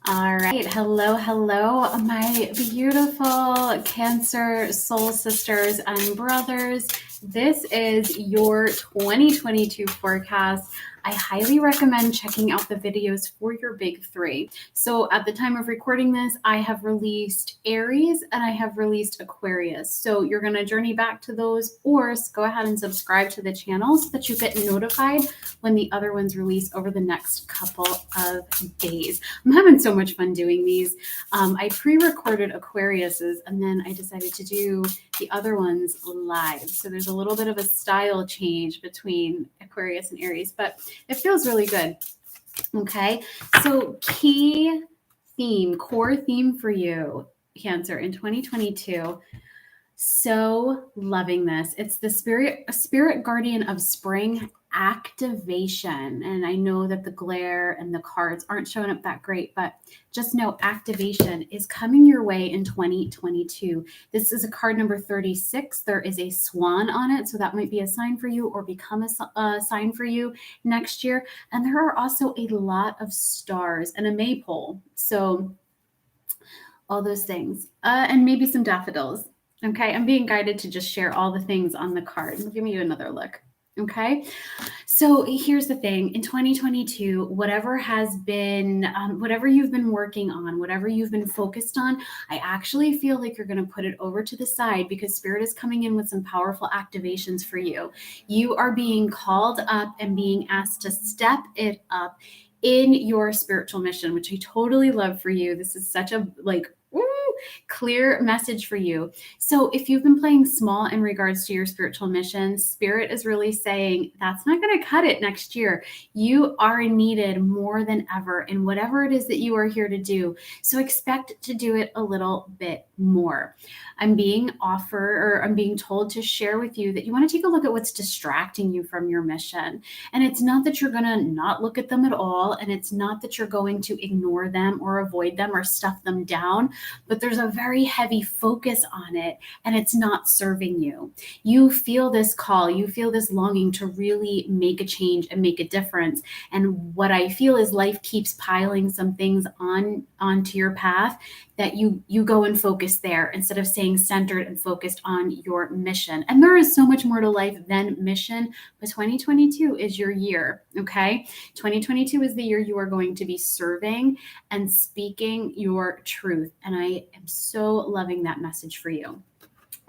All right. Hello, my beautiful Cancer soul sisters and brothers. This is your 2022 forecast. I highly recommend checking out the videos for your big three. So at the time of recording this, I have released Aries and I have released Aquarius. So you're going to journey back to those, or go ahead and subscribe to the channel so that you get notified when the other ones release over the next couple of days. I'm having so much fun doing these. I pre-recorded Aquarius's and then I decided to do the other ones live. So there's a little bit of a style change between Aquarius and Aries, but it feels really good. Okay, so core theme for you, Cancer, in 2022. So loving this. It's the spirit guardian of spring activation. And I know that the glare and the cards aren't showing up that great, but just know activation is coming your way in 2022. This is a card number 36. There is a swan on it. So that might be a sign for you or become a sign for you next year. And there are also a lot of stars and a maypole. So all those things, and maybe some daffodils. Okay, I'm being guided to just share all the things on the card. Give me another look. Okay, so here's the thing. In 2022, whatever has been, whatever you've been working on, whatever you've been focused on, I actually feel like you're going to put it over to the side because Spirit is coming in with some powerful activations for you. You are being called up and being asked to step it up in your spiritual mission, which I totally love for you. This is such a clear message for you. So if you've been playing small in regards to your spiritual mission, Spirit is really saying that's not going to cut it next year. You are needed more than ever in whatever it is that you are here to do. So expect to do it a little bit more. I'm being told to share with you that you want to take a look at what's distracting you from your mission. And it's not that you're going to not look at them at all. And it's not that you're going to ignore them or avoid them or stuff them down, but there's a very heavy focus on it and it's not serving you. You feel this call, you feel this longing to really make a change and make a difference. And what I feel is life keeps piling some things onto your path that you go and focus there instead of staying centered and focused on your mission. And there is so much more to life than mission, but 2022 is your year, okay? 2022 is the year you are going to be serving and speaking your truth. And I am so loving that message for you.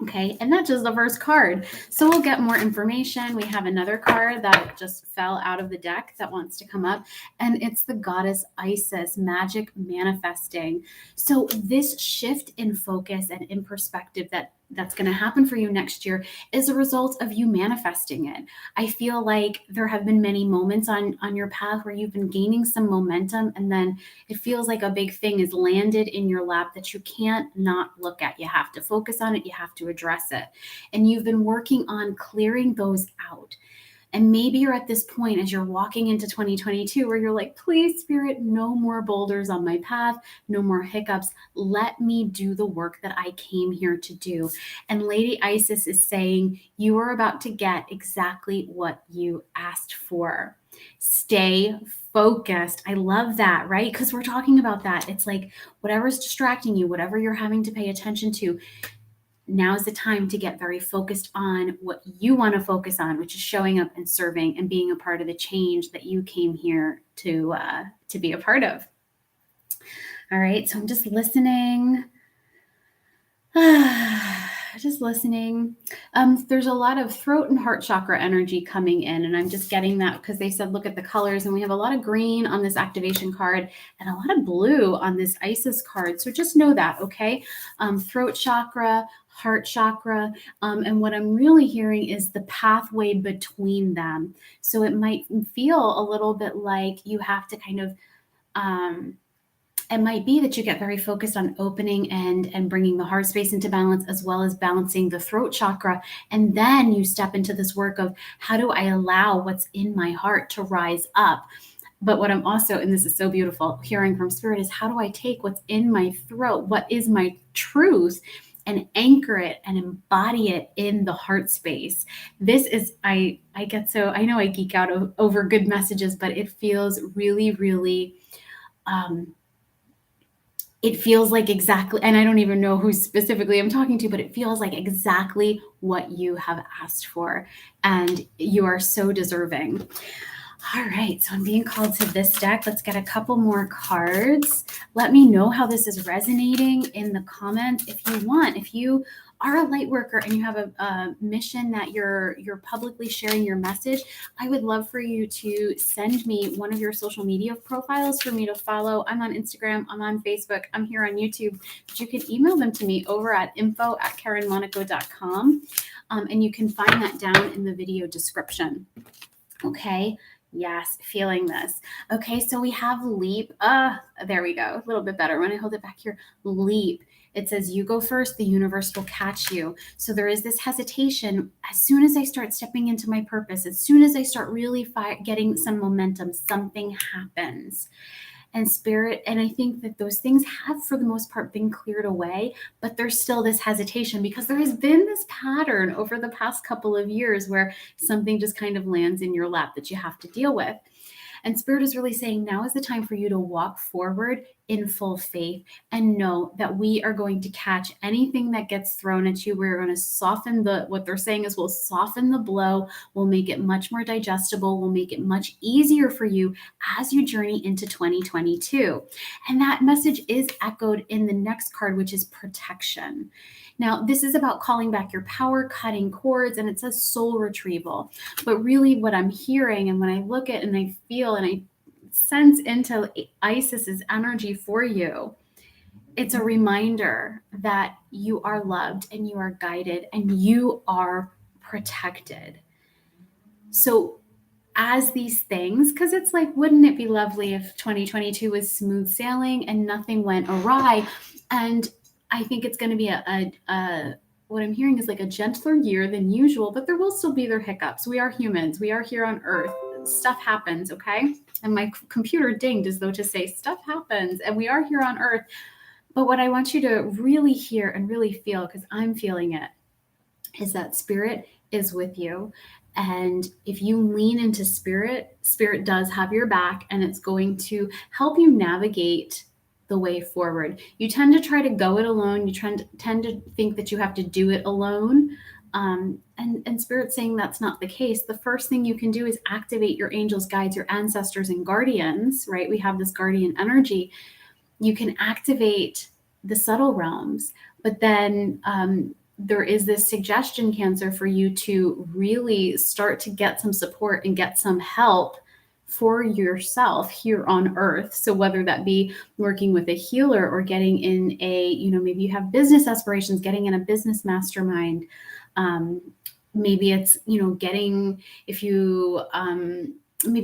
Okay, and that's just the first card. So we'll get more information. We have another card that just fell out of the deck that wants to come up, and it's the goddess Isis, magic manifesting. So this shift in focus and in perspective that's going to happen for you next year is a result of you manifesting it. I feel like there have been many moments on your path where you've been gaining some momentum, and then it feels like a big thing is landed in your lap that you can't not look at. You have to focus on it. You have to address it. And you've been working on clearing those out. And maybe you're at this point as you're walking into 2022 where you're like, please, Spirit, no more boulders on my path, no more hiccups. Let me do the work that I came here to do. And Lady Isis is saying, you are about to get exactly what you asked for. Stay focused. I love that, right? Because we're talking about that. It's like whatever's distracting you, whatever you're having to pay attention to, now is the time to get very focused on what you want to focus on, which is showing up and serving and being a part of the change that you came here to be a part of. All right, so I'm just listening. Just listening. There's a lot of throat and heart chakra energy coming in, and I'm just getting that because they said look at the colors, and we have a lot of green on this activation card and a lot of blue on this Isis card. So just know that, okay? Throat chakra, heart chakra, and what I'm really hearing is the pathway between them. So it might feel a little bit like you have to kind of it might be that you get very focused on opening and bringing the heart space into balance, as well as balancing the throat chakra. And then you step into this work of how do I allow what's in my heart to rise up? But what I'm also, and this is so beautiful, hearing from Spirit is how do I take what's in my throat, what is my truth, and anchor it and embody it in the heart space. This is, I know I geek out over good messages, but it feels really, really it feels like exactly, and I don't even know who specifically I'm talking to, but it feels like exactly what you have asked for, and you are so deserving. All right, so I'm being called to this deck. Let's get a couple more cards. Let me know how this is resonating in the comments if you want. If you are a light worker and you have a mission that you're publicly sharing your message, I would love for you to send me one of your social media profiles for me to follow. I'm on Instagram, I'm on Facebook, I'm here on YouTube, but you can email them to me over at info@𝐿𝐿monaco.com, and you can find that down in the video description. Okay. Yes, feeling this. Okay, so we have leap. There we go. A little bit better when I hold it back here. Leap. It says, you go first, the universe will catch you. So there is this hesitation. As soon as I start stepping into my purpose, as soon as I start really getting some momentum, something happens. And spirit, and I think that those things have, for the most part, been cleared away, but there's still this hesitation because there has been this pattern over the past couple of years where something just kind of lands in your lap that you have to deal with. And spirit is really saying now is the time for you to walk forward in full faith and know that we are going to catch anything that gets thrown at you. We're going to soften what they're saying is we'll soften the blow. We'll make it much more digestible. We'll make it much easier for you as you journey into 2022. And that message is echoed in the next card, which is protection. Now, this is about calling back your power, cutting cords, and it says soul retrieval. But really what I'm hearing, and when I look at and I feel and I sense into Isis's energy for you, it's a reminder that you are loved and you are guided and you are protected. So as these things, because it's like, wouldn't it be lovely if 2022 was smooth sailing and nothing went awry? And I think it's going to be what I'm hearing is like a gentler year than usual, but there will still be their hiccups. We are humans. We are here on Earth. Stuff happens, okay? And my computer dinged as though to say stuff happens, and we are here on Earth. But what I want you to really hear and really feel, because I'm feeling it, is that spirit is with you. And if you lean into spirit, spirit does have your back, and it's going to help you navigate the way forward. You tend to try to go it alone. You tend to think that you have to do it alone. And Spirit's saying that's not the case. The first thing you can do is activate your angels, guides, your ancestors, and guardians, right? We have this guardian energy. You can activate the subtle realms, but then there is this suggestion, Cancer, for you to really start to get some support and get some help for yourself here on Earth. So whether that be working with a healer or getting in maybe you have business aspirations, getting in a business mastermind. Maybe it's, maybe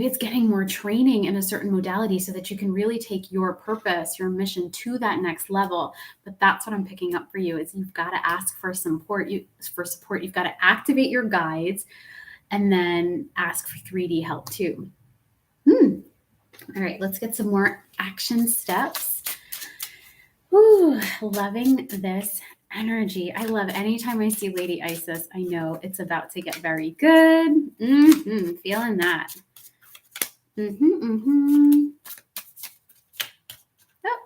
it's getting more training in a certain modality so that you can really take your purpose, your mission to that next level. But that's what I'm picking up for you is you've got to ask for support. You've got to activate your guides and then ask for 3D help too. All right, let's get some more action steps. Ooh, loving this energy. I love anytime I see Lady Isis, I know it's about to get very good. Feeling that. Oh,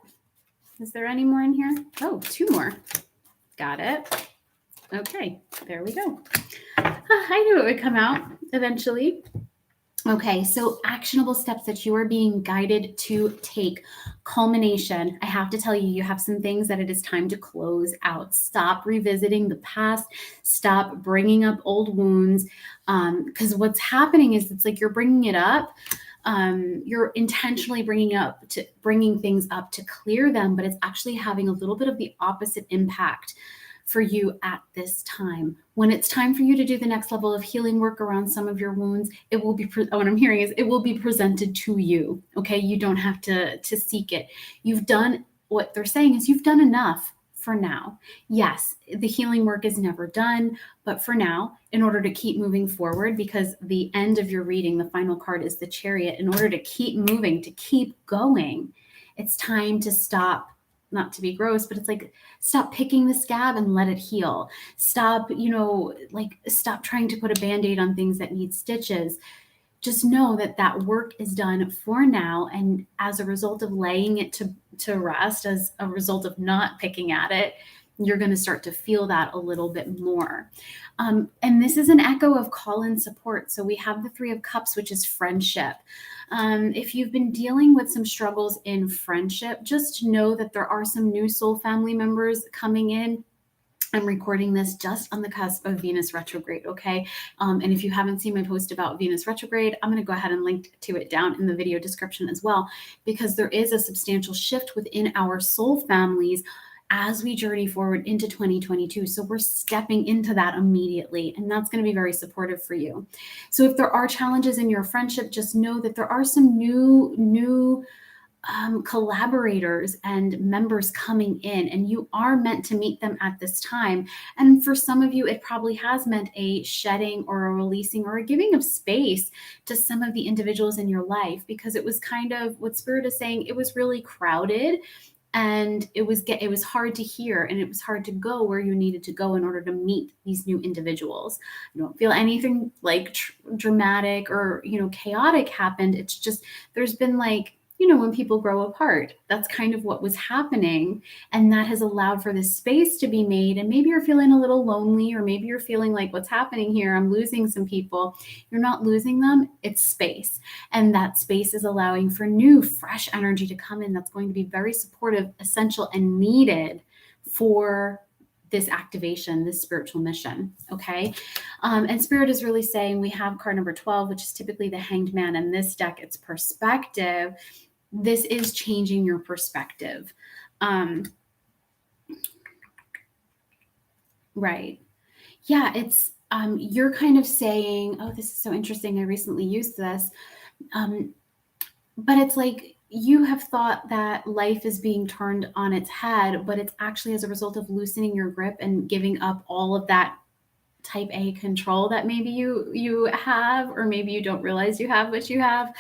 is there any more in here? Oh, 2 more. Got it. Okay, there we go. I knew it would come out eventually. Okay, so actionable steps that you are being guided to take. Culmination. I have to tell you, you have some things that it is time to close out. Stop revisiting the past. Stop bringing up old wounds. Because what's happening is it's like you're bringing it up. You're intentionally bringing things up to clear them, but it's actually having a little bit of the opposite impact for you at this time. When it's time for you to do the next level of healing work around some of your wounds, it will be, what I'm hearing is it will be presented to you, okay? You don't have to seek it. You've done, what they're saying is you've done enough for now. Yes, the healing work is never done, but for now, in order to keep moving forward, because the end of your reading, the final card is the Chariot, in order to keep moving, to keep going, it's time to stop. Not to be gross, but it's like, stop picking the scab and let it heal. Stop, stop trying to put a Band-Aid on things that need stitches. Just know that work is done for now. And as a result of laying it to rest as a result of not picking at it, you're going to start to feel that a little bit more. And this is an echo of call and support. So we have the 3 of Cups, which is friendship. If you've been dealing with some struggles in friendship, just know that there are some new soul family members coming in. I'm recording this just on the cusp of Venus retrograde, okay? And if you haven't seen my post about Venus retrograde, I'm going to go ahead and link to it down in the video description as well, because there is a substantial shift within our soul families as we journey forward into 2022. So we're stepping into that immediately, and that's going to be very supportive for you. So if there are challenges in your friendship, just know that there are some new collaborators and members coming in, and you are meant to meet them at this time. And for some of you, it probably has meant a shedding or a releasing or a giving of space to some of the individuals in your life, because it was kind of what Spirit is saying. It was really crowded, and it was hard to hear, and it was hard to go where you needed to go in order to meet these new individuals. You don't feel anything like dramatic or chaotic happened. It's just there's been like, when people grow apart, that's kind of what was happening. And that has allowed for this space to be made. And maybe you're feeling a little lonely, or maybe you're feeling like, what's happening here? I'm losing some people. You're not losing them. It's space. And that space is allowing for new, fresh energy to come in. That's going to be very supportive, essential, and needed for this activation, this spiritual mission. Okay. And Spirit is really saying, we have card number 12, which is typically the Hanged Man. In this deck, it's perspective. This is changing your perspective. Right. Yeah, it's you're kind of saying, oh, this is so interesting. I recently used this. But it's like you have thought that life is being turned on its head, but it's actually as a result of loosening your grip and giving up all of that type A control that maybe you have, or maybe you don't realize you have what you have.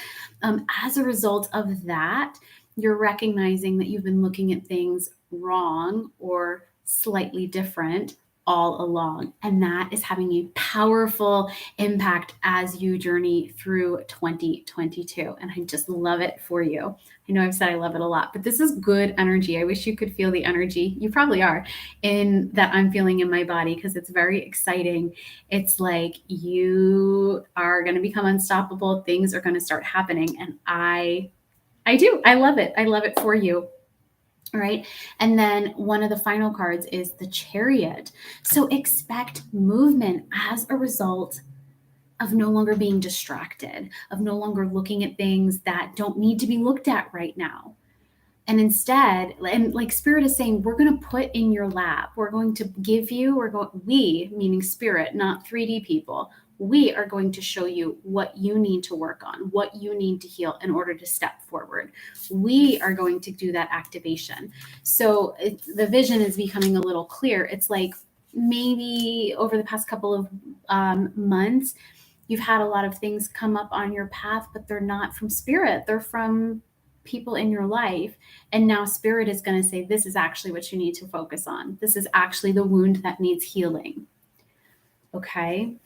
As a result of that, you're recognizing that you've been looking at things wrong or slightly different all along. And that is having a powerful impact as you journey through 2022. And I just love it for you. I know I've said I love it a lot, but this is good energy. I wish you could feel the energy. You probably are, in that I'm feeling in my body, because it's very exciting. It's like you are going to become unstoppable. Things are going to start happening. And I love it. I love it for you. All right. And then one of the final cards is the Chariot. So expect movement as a result of no longer being distracted, of no longer looking at things that don't need to be looked at right now. And instead, and like Spirit is saying, we're going to put in your lap, we're going to give you, we, meaning Spirit, not 3D people, we are going to show you what you need to work on, what you need to heal in order to step forward. We are going to do that activation. So the vision is becoming a little clear. It's like maybe over the past couple of months, you've had a lot of things come up on your path, but they're not from Spirit. They're from people in your life. And now Spirit is going to say, this is actually what you need to focus on. This is actually the wound that needs healing. Okay.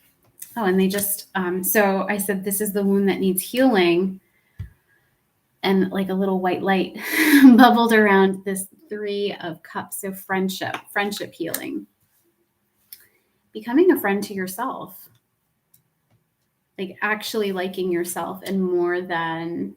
Oh, and they just, so I said, this is the wound that needs healing. And like a little white light bubbled around this 3 of Cups. So friendship healing, becoming a friend to yourself, like actually liking yourself and more than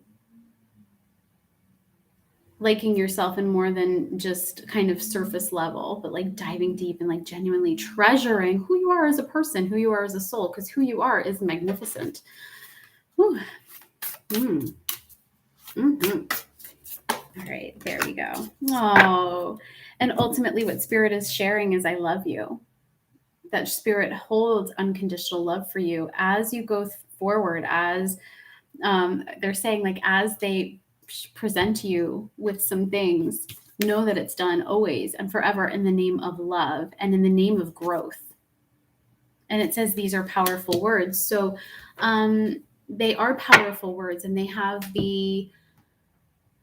just kind of surface level, but like diving deep and like genuinely treasuring who you are as a person, who you are as a soul, because who you are is magnificent. Whew. Mm-hmm. All right, there we go. Oh, and ultimately what Spirit is sharing is, I love you. That Spirit holds unconditional love for you as you go forward, as they're saying, like, as they present you with some things, know that it's done always and forever in the name of love and in the name of growth. And it says these are powerful words. So they are powerful words, and they have the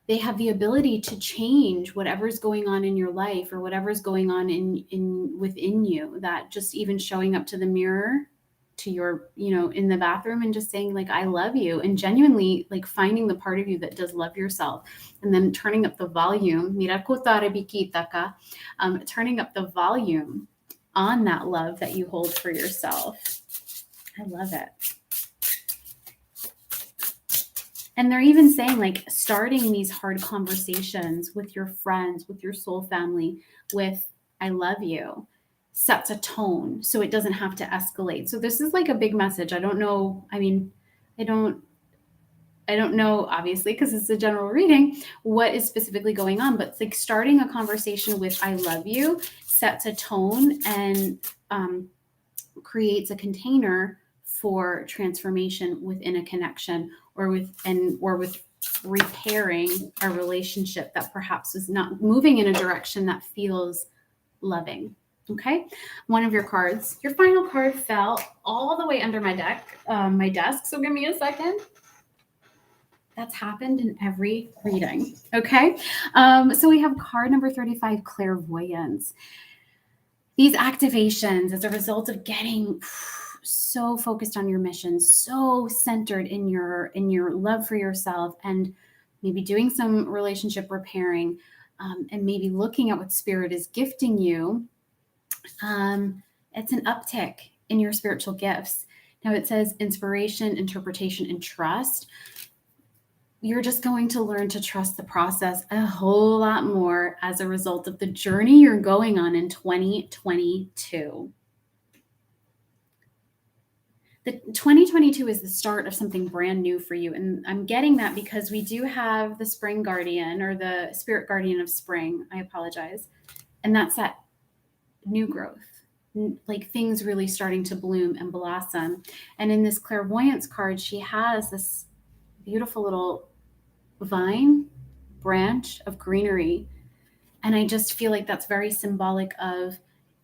ability to change whatever's going on in your life or whatever's going on in within you. That just even showing up to the mirror to your, in the bathroom and just saying like, I love you, and genuinely like finding the part of you that does love yourself, and then turning up the volume, turning up the volume on that love that you hold for yourself. I love it. And they're even saying like starting these hard conversations with your friends, with your soul family, with I love you, sets a tone so it doesn't have to escalate. So this is like a big message. I don't know. I mean, I don't know, obviously, because it's a general reading, what is specifically going on, but it's like starting a conversation with I love you sets a tone and creates a container for transformation within a connection, or with repairing a relationship that perhaps is not moving in a direction that feels loving. Okay, one of your cards, your final card, fell all the way under my desk. So give me a second. That's happened in every reading. Okay, so we have card number 35, Clairvoyance. These activations as a result of getting so focused on your mission, so centered in your love for yourself, and maybe doing some relationship repairing, and maybe looking at what spirit is gifting you. It's an uptick in your spiritual gifts. Now it says inspiration, interpretation, and trust. You're just going to learn to trust the process a whole lot more as a result of the journey you're going on in 2022. The 2022 is the start of something brand new for you. And I'm getting that because we do have the spring guardian, or the spirit guardian of spring. I apologize. And that's that new growth, like things really starting to bloom and blossom. And in this clairvoyance card, she has this beautiful little vine branch of greenery. And I just feel like that's very symbolic of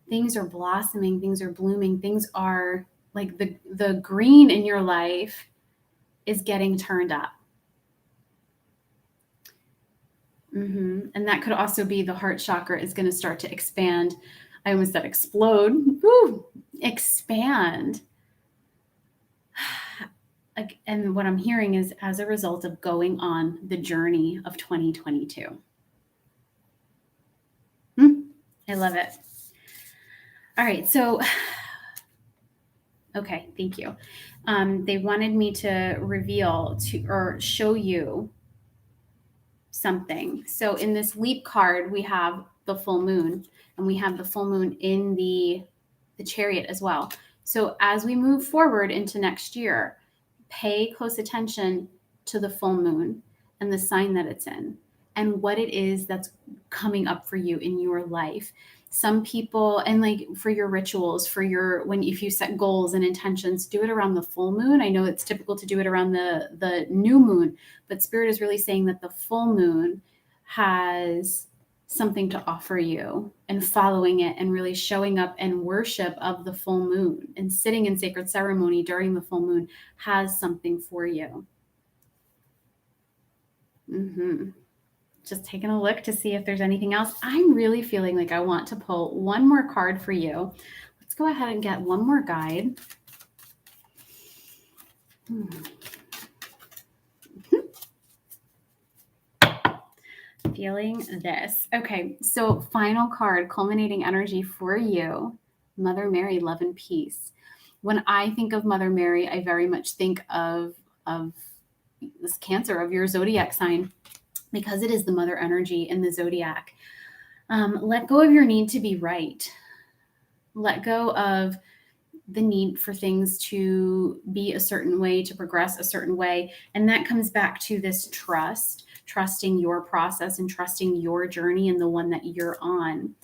things are blossoming, things are blooming, things are like the green in your life is getting turned up. And that could also be the heart chakra is going to start to expand. I almost said explode. Woo! Expand. And what I'm hearing is as a result of going on the journey of 2022. I love it. All right. So, okay. Thank you. They wanted me to reveal or show you something. So in this leap card, we have the full moon, and we have the full moon in the chariot as well. So as we move forward into next year, pay close attention to the full moon and the sign that it's in, and what it is that's coming up for you in your life. Some people, and like for your rituals, if you set goals and intentions, do it around the full moon. I know it's typical to do it around the new moon, but Spirit is really saying that the full moon has something to offer you, and following it and really showing up and worship of the full moon and sitting in sacred ceremony during the full moon has something for you. Just taking a look to see if there's anything else. I'm really feeling like I want to pull one more card for you. Let's go ahead and get one more guide. Feeling this. Okay, so final card, culminating energy for you, Mother Mary, love and peace. When I think of Mother Mary, I very much think of this Cancer, of your zodiac sign, because it is the mother energy in the zodiac. Let go of your need to be right. Let go of the need for things to be a certain way, to progress a certain way. And that comes back to this trusting your process and trusting your journey and the one that you're on.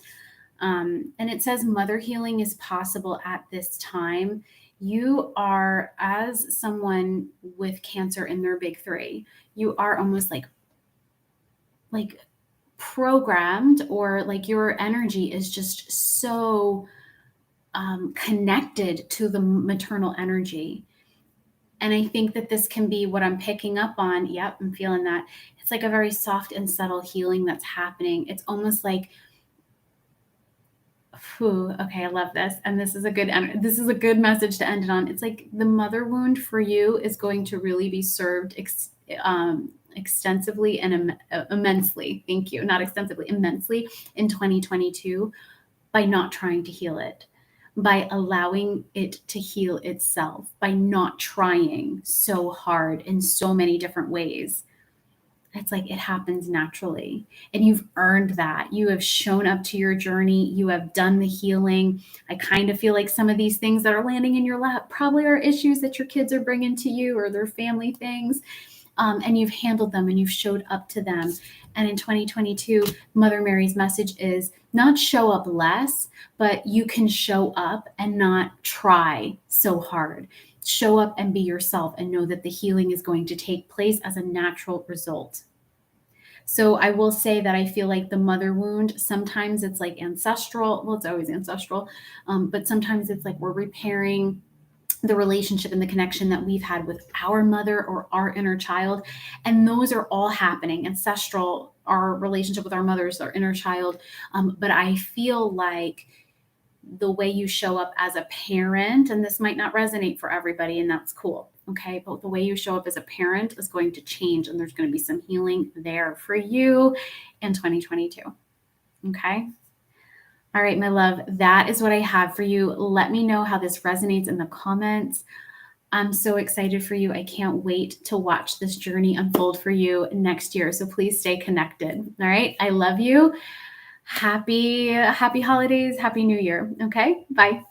And it says mother healing is possible at this time. You are, as someone with Cancer in their big three, you are almost like programmed, or like your energy is just so connected to the maternal energy. And I think that this can be what I'm picking up on. Yep, I'm feeling that. It's like a very soft and subtle healing that's happening. It's almost like Whew, okay, I love this. And this is a good message to end it on. It's like the mother wound for you is going to really be served extensively and immensely. Thank you. Not extensively, immensely in 2022 by not trying to heal it, by allowing it to heal itself, by not trying so hard in so many different ways. It's like it happens naturally. And you've earned that. You have shown up to your journey. You have done the healing. I kind of feel like some of these things that are landing in your lap probably are issues that your kids are bringing to you or their family things. And you've handled them and you've showed up to them. And in 2022, Mother Mary's message is not show up less, but you can show up and not try so hard. Show up and be yourself and know that the healing is going to take place as a natural result. So I will say that I feel like the mother wound, sometimes it's like ancestral. Well, it's always ancestral, but sometimes it's like we're repairing the relationship and the connection that we've had with our mother or our inner child. And those are all happening. Ancestral, our relationship with our mothers, our inner child. But I feel like the way you show up as a parent, and this might not resonate for everybody, and that's cool. Okay. But the way you show up as a parent is going to change, and there's going to be some healing there for you in 2022. Okay. All right, my love, that is what I have for you. Let me know how this resonates in the comments. I'm so excited for you. I can't wait to watch this journey unfold for you next year. So please stay connected. All right. I love you. Happy holidays. Happy New Year. Okay. Bye.